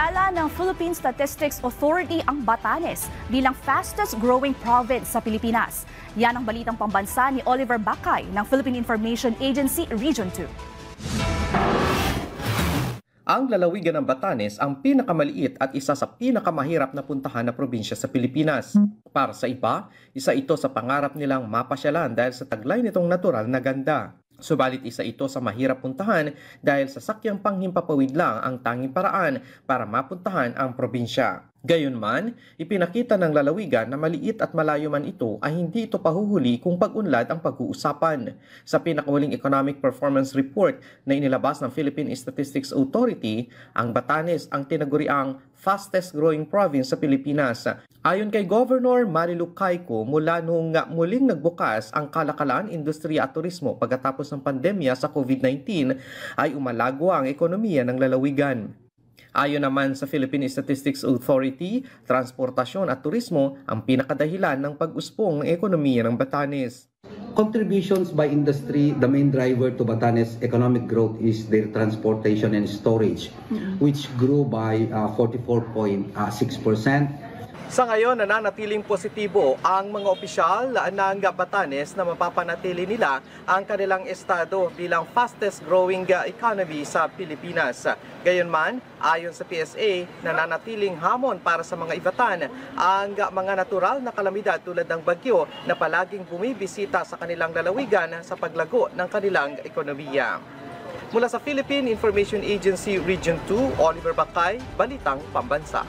Kinilala ng Philippine Statistics Authority ang Batanes bilang fastest growing province sa Pilipinas. Yan ang balitang pambansa ni Oliver Bakay ng Philippine Information Agency Region 2. Ang lalawigan ng Batanes ang pinakamaliit at isa sa pinakamahirap na puntahan na probinsya sa Pilipinas. Para sa iba, isa ito sa pangarap nilang mapasyalan dahil sa taglay nitong natural na ganda. Subalit isa ito sa mahirap puntahan dahil sa sakyang panghimpapawid lang ang tanging paraan para mapuntahan ang probinsya. Gayunman, ipinakita ng lalawigan na maliit at malayo man ito ay hindi ito pahuhuli kung pag-unlad ang pag-uusapan. Sa pinakahuling Economic Performance Report na inilabas ng Philippine Statistics Authority, ang Batanes ang tinaguriang fastest growing province sa Pilipinas. Ayon kay Governor Marilu Cayco, mula noong muling nagbukas ang kalakalan, industriya at turismo pagkatapos ng pandemya sa COVID-19 ay umalago ang ekonomiya ng lalawigan. Ayon naman sa Philippine Statistics Authority, transportasyon at turismo ang pinakadahilan ng pag-usbong ng ekonomiya ng Batanes. Contributions by industry, the main driver to Batanes economic growth is their transportation and storage, which grew by 44.6%. Sa ngayon, nananatiling positibo ang mga opisyal ng Batanes na mapapanatili nila ang kanilang estado bilang fastest growing economy sa Pilipinas. Gayunman, ayon sa PSA, nananatiling hamon para sa mga Ivatan ang mga natural na kalamidad tulad ng bagyo na palaging bumibisita sa kanilang lalawigan sa paglago ng kanilang ekonomiya. Mula sa Philippine Information Agency Region 2, Oliver Bakay, Balitang Pambansa.